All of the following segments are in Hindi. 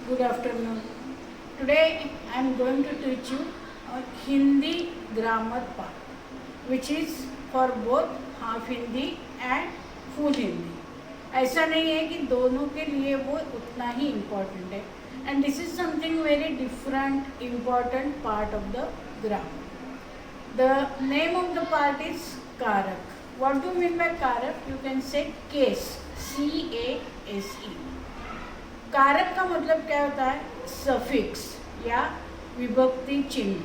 Good afternoon. Today I am going to teach you a Hindi grammar part, which is for both half Hindi and full Hindi. ऐसा नहीं है कि दोनों के लिए वो उतना ही इम्पोर्टेंट है and this is something very different important part of the grammar. The name of the part is कारक. What do you mean by कारक? You can say case, CASE. कारक का मतलब क्या होता है? सफिक्स या विभक्ति चिन्ह.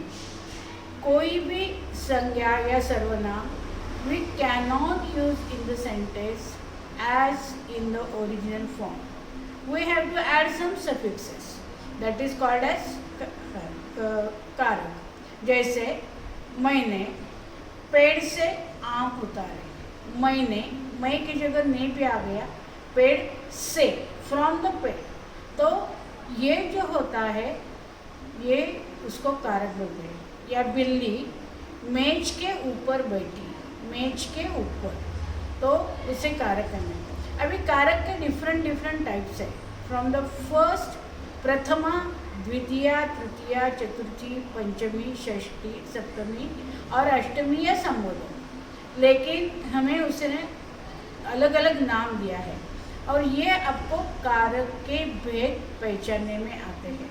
कोई भी संज्ञा या सर्वनाम we cannot use in the sentence as in the original form. We have to add some suffixes. That is called as कारक. जैसे मैंने पेड़ से आम उतारे. मैंने मैं की जगह ने पे आ गया. पेड़ से, फ्रॉम द पेड़. तो ये जो होता है ये उसको कारक बोलते हैं. या बिल्ली मेज के ऊपर बैठी. मेज के ऊपर, तो उसे कारक करना. अभी कारक के डिफरेंट टाइप्स है. फ्रॉम द फर्स्ट, प्रथमा, द्वितीया, तृतीया, चतुर्थी, पंचमी, षष्ठी, सप्तमी और अष्टमी या संबोधन. लेकिन हमें उसने अलग अलग नाम दिया है और ये आपको कारक के भेद पहचानने में आते हैं.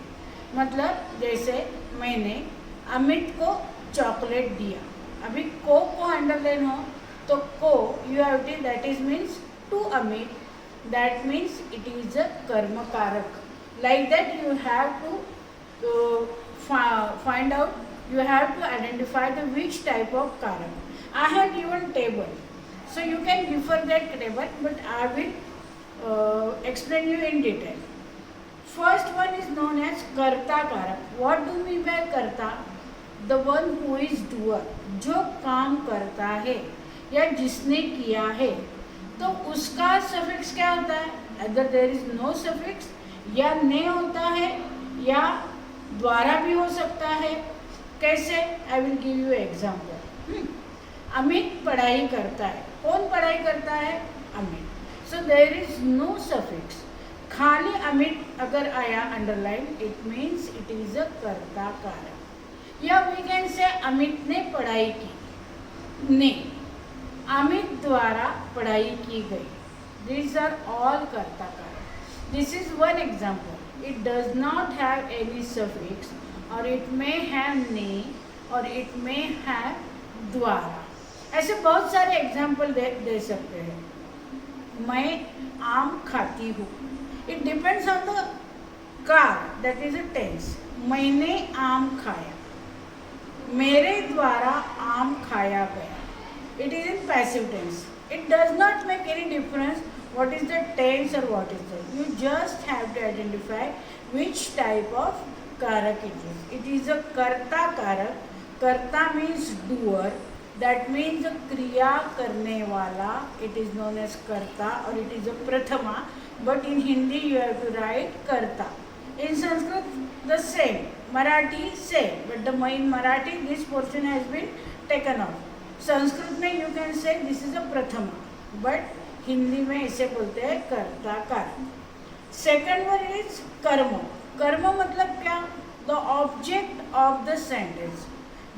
मतलब जैसे मैंने अमित को चॉकलेट दिया. अभी को अंडरलाइन हो तो को you have to, that is means to Amit. That means it is a कर्म कारक. Like that you have to find out, you have to identify the which type of karak. I have given table, so you can refer that table, but I will explain you in detail. First one is known as karta karak. What do we mean by karta? The one who is doer, जो काम करता है या जिसने किया है. तो उसका सफिक्स क्या होता है? अगर there is no suffix, या ने होता है या द्वारा भी हो सकता है. कैसे? I will give you example. Amit पढ़ाई करता है. कौन पढ़ाई करता है? Amit. So there is no suffix. खाली अमित अगर आया underline, it means it is a कर्ता कारक. या वी कैन से अमित ने पढ़ाई की. ने, अमित द्वारा पढ़ाई की गई. दीज आर ऑल कर्ता कारक. This is one example. It does not have any suffix और इट में है ने और इट में है द्वारा. ऐसे बहुत सारे एग्जाम्पल दे सकते हैं. मैं आम खाती हूँ. It depends on the car, that is a tense. मैंने आम खाया. मेरे द्वारा आम खाया गया. It is in passive tense. It does not make any difference what is the tense or what is that. You just have to identify which type of karak it is. It is a karta karak. Karta means doer. That means kriya करने वाला. It is known as karta or it is a prathama. But in Hindi you have to write karta. In Sanskrit the same. Marathi same. But the in Marathi this portion has been taken off. Sanskrit में you can say this is a prathama. But Hindi में इसे बोलते हैं कर्ता कारक. सेकंड वन इज कर्म. कर्म मतलब क्या? The object of the sentence.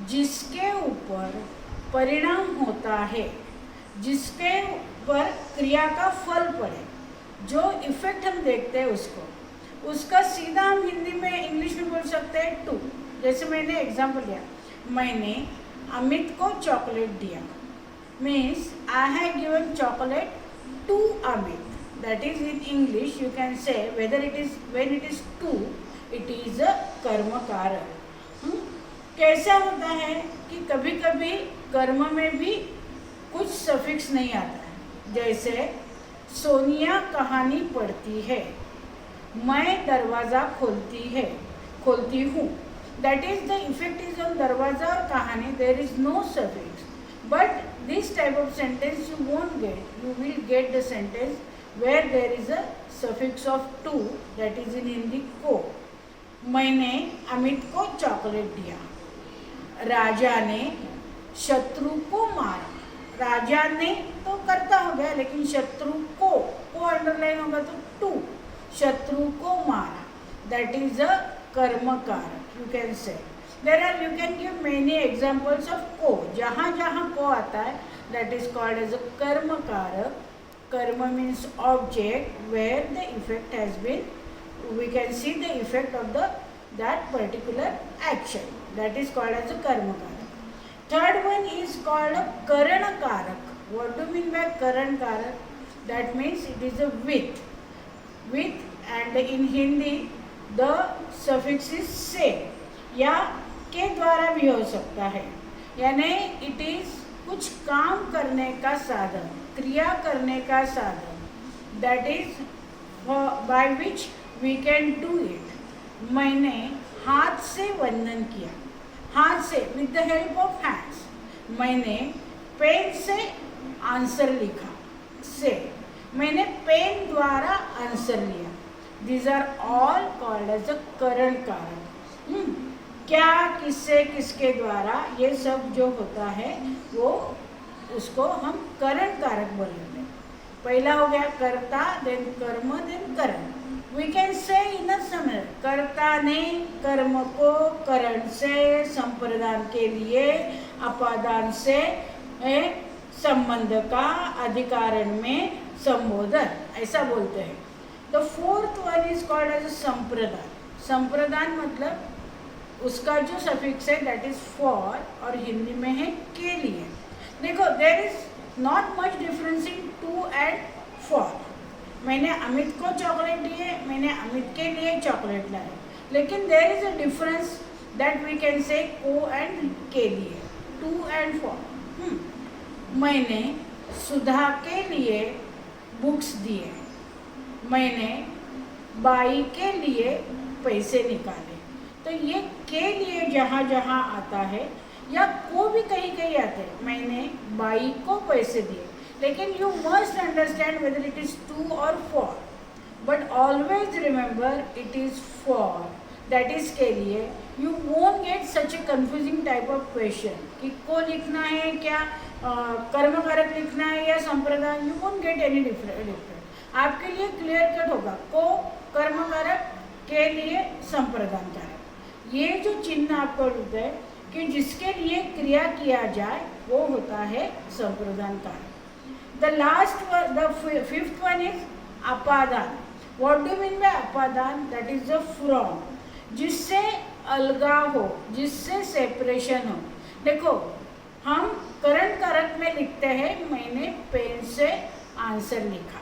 जिसके ऊपर परिणाम होता है, जिसके ऊपर क्रिया का फल पड़े, जो इफेक्ट हम देखते हैं उसको, उसका सीधा हम हिंदी में इंग्लिश में बोल सकते हैं टू. जैसे मैंने एग्जाम्पल लिया, मैंने अमित को चॉकलेट दिया. Means I have given chocolate to Amit. That is in English you can say whether it is when it is to, it is a कर्म कारक. कैसा होता है कि कभी कभी कर्म में भी कुछ सफिक्स नहीं आता है. जैसे सोनिया कहानी पढ़ती है. मैं दरवाज़ा खोलती हूँ. That is the effect is on दरवाज़ा और कहानी. There is no suffix. But this type of sentence you won't get. You will get the sentence where there is a suffix of to, that is in Hindi को. मैंने अमित को चॉकलेट दिया. राजा ने शत्रु को मारा. राजा ने तो करता हो गया, लेकिन शत्रु को अंडरलाइन होगा तो टू. शत्रु को मारा. that is a karma कारक, you can say. There are, you can give many examples of को, जहाँ जहाँ को आता है that is called as a कर्म कारक. Karma means object where the effect has been, we can see the effect of that particular action, that is called as a karma कारक. Third one is called a karan कारक. What do you mean by karan कारक? That means it is a with, and in Hindi the suffix is से या के द्वारा भी हो सकता है, यानी इट इज कुछ काम करने का साधन, क्रिया करने का साधन, that is by which we can do it. मैंने हाथ से वंदन किया, हाथ से with the help of hands. मैंने पेन से आंसर लिखा, से मैंने पेन द्वारा आंसर लिया. These are all called as a करण कारक. क्या, किससे, किसके द्वारा, ये सब जो होता है वो उसको हम करण कारक बोलेंगे. पहला हो गया कर्ता, देन कर्म, देन करण. वी कैन से इन अ समर, कर्ता ने कर्म को करण से, संप्रदान के लिए अपादान से, संबंध का अधिकारण में संबोधन, ऐसा बोलते हैं. The fourth one is called as संप्रदान. संप्रदान मतलब उसका जो सफिक्स है दैट इज फॉर, और हिंदी में है के लिए. देखो, there is not much difference in to and for. मैंने अमित को चॉकलेट दिए, मैंने अमित के लिए चॉकलेट लाए, लेकिन there is a difference that we can say को एंड के लिए, टू एंड फॉर. मैंने सुधा के लिए बुक्स दिए, मैंने बाई के लिए पैसे निकाले. तो ये के लिए जहाँ जहाँ आता है, या को भी कहीं कहीं आते हैं. मैंने बाई को पैसे दिए, लेकिन you must understand whether it is to और for, but always remember it is for, that is के लिए. You won't get such a confusing type of question कि को लिखना है क्या, कर्म कारक लिखना है या संप्रदान. You won't get any different. आपके लिए क्लियर कट होगा, को कर्म कारक, के लिए संप्रदान कारक. ये जो चिन्ह आपको होता है कि जिसके लिए क्रिया किया जाए वो होता है संप्रदान कारक. The last, the fifth one is अपादान. व्हाट डू मीन बाय अपादान? दैट इज द फ्रॉम, जिससे अलगाव हो, जिससे सेपरेशन हो. देखो, हम करण कारक में लिखते हैं मैंने पेन से आंसर लिखा.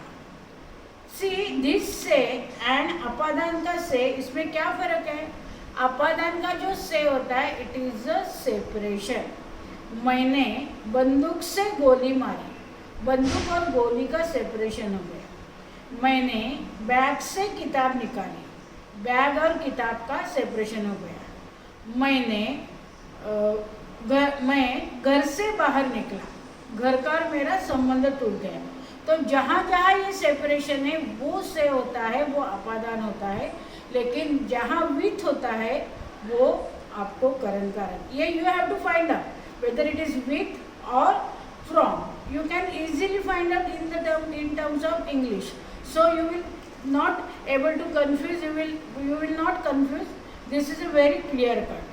सी दिस से एंड अपादान का से, इसमें क्या फर्क है? अपादान का जो से होता है इट इज अ सेपरेशन. मैंने बंदूक से गोली मारी, बंदूक और गोली का सेपरेशन हो गया. मैंने बैग से किताब निकाली, बैग और किताब का सेपरेशन हो गया. मैं घर से बाहर निकला, घर का और मेरा संबंध टूट गया. तो जहाँ जहाँ ये सेपरेशन है वो से होता है, वो अपादान होता है. लेकिन जहाँ विथ होता है वो आपको करण कारक. ये you have to find out whether it is with और from. You can easily find out in terms of English. So you will not able to confuse, you will not confuse. This is a very clear cut.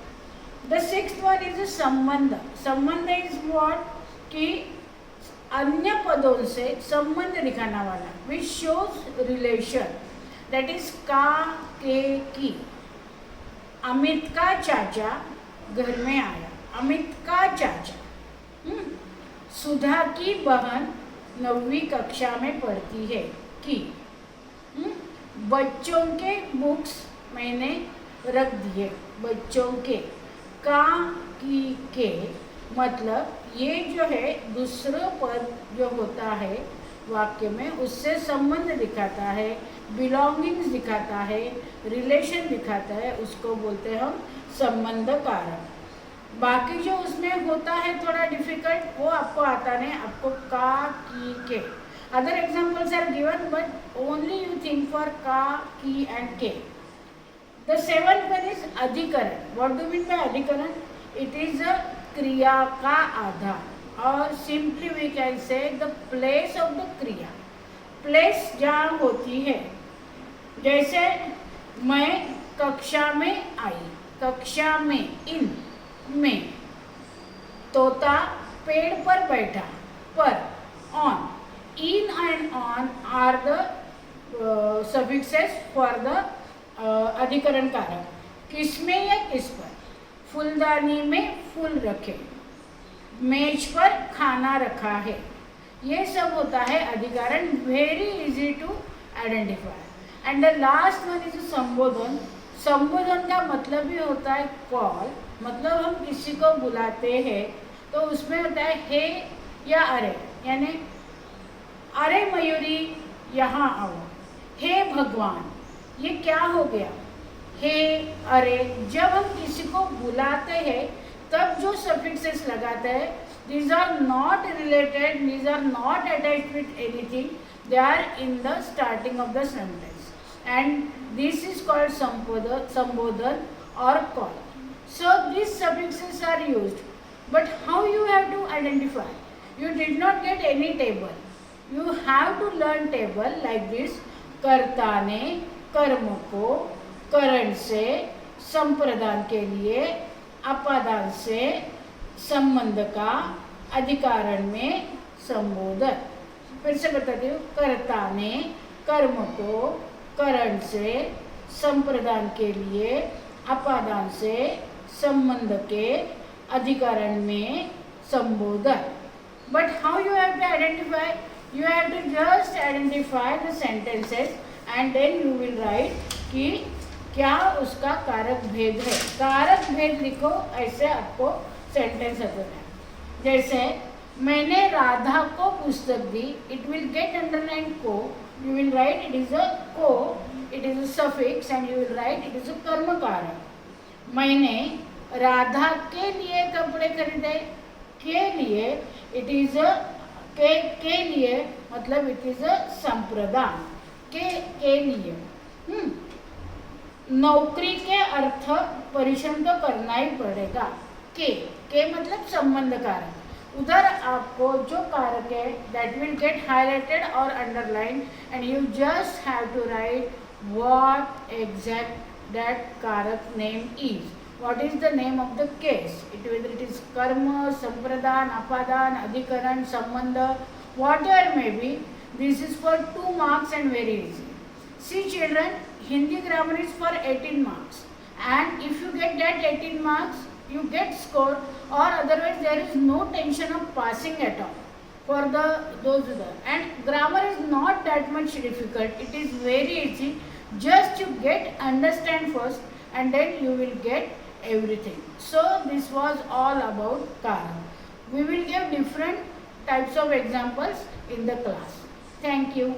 The sixth one is a संबंध. संबंध is what? कि अन्य पदों से संबंध दिखाने वाला, which shows relation. That is का, के, की. अमित का चाचा घर में आया, अमित का चाचा. सुधा की बहन 9वीं कक्षा में पढ़ती है, की. बच्चों के बुक्स मैंने रख दिए, बच्चों के. का, की, के मतलब ये जो है दूसरा पद जो होता है वाक्य में उससे संबंध दिखाता है, बिलोंगिंग्स दिखाता है, रिलेशन दिखाता है, उसको बोलते हैं हम संबंध कारक. बाकी जो उसमें होता है थोड़ा डिफिकल्ट, वो आपको आता नहीं. आपको का, की, के. Other examples are given but only you think for का, की एंड के. द सेवंथ वन इज अधिकरण. व्हाट डू मीन बाय अधिकरण? इट इज अ क्रिया का आधार, और simply we can say the place of the क्रिया. प्लेस जहाँ होती है, जैसे मैं कक्षा में आई, कक्षा में, इन में। तोता पेड़ पर बैठा, पर, on. In and on are the suffixes for the अधिकरण कारक. किसमें या किस पर? फूलदानी में फूल रखे, मेज पर खाना रखा है, ये सब होता है अधिकरण. Very easy to identify. And the last one is संबोधन. संबोधन का मतलब ही होता है कॉल, मतलब हम किसी को बुलाते हैं तो उसमें होता है हे या अरे, यानी अरे मयूरी यहाँ आओ, हे भगवान. ये क्या हो गया? हे, अरे. जब हम किसी को बुलाते हैं तब जो सफिक्सेस लगाते हैं, these are not related, these are not attached with anything, they are in the starting of the sentence, and this is called sambodhan or call. So these suffixes are used, but how you have to identify? You did not get any table. You have to learn table like this. कर्ता ने कर्म को करण से, संप्रदान के लिए, अपादान से, संबंध का, अधिकरण में संबोधन. फिर से बताती हूँ. कर्ता ने कर्म को करण से, संप्रदान के लिए, अपादान से, संबंध के, अधिकरण में संबोधन. But how you have to identify? You have to just identify the sentences and then you will write कि क्या उसका कारक भेद है. कारक भेद लिखो, ऐसे आपको सेंटेंस आता है. जैसे मैंने राधा को पुस्तक दी, it will get underlined को. You will write it is a को, it is a suffix and you will write it is a कर्म कारक. मैंने राधा के लिए कपड़े खरीदे, के लिए, इट इज अ के लिए मतलब इट इज अ संप्रदान, के लिए. नौकरी के अर्थ परिश्रम तो करना ही पड़ेगा. के मतलब संबंध कारक. उधर आपको जो कारक है दैट विल गेट हाईलाइटेड और underline and you just have to write what exact that कारक name is. What is the name of the case? Whether it is karma, sampradhan, apadan, adhikaran, sambandha, whatever may be, this is for 2 marks and very easy. See children, Hindi grammar is for 18 marks, and if you get that 18 marks, you get score, or otherwise there is no tension of passing at all for those there. And grammar is not that much difficult. It is very easy. Just you get understand first, and then you will get everything. So this was all about karam. We will give different types of examples in the class. Thank you.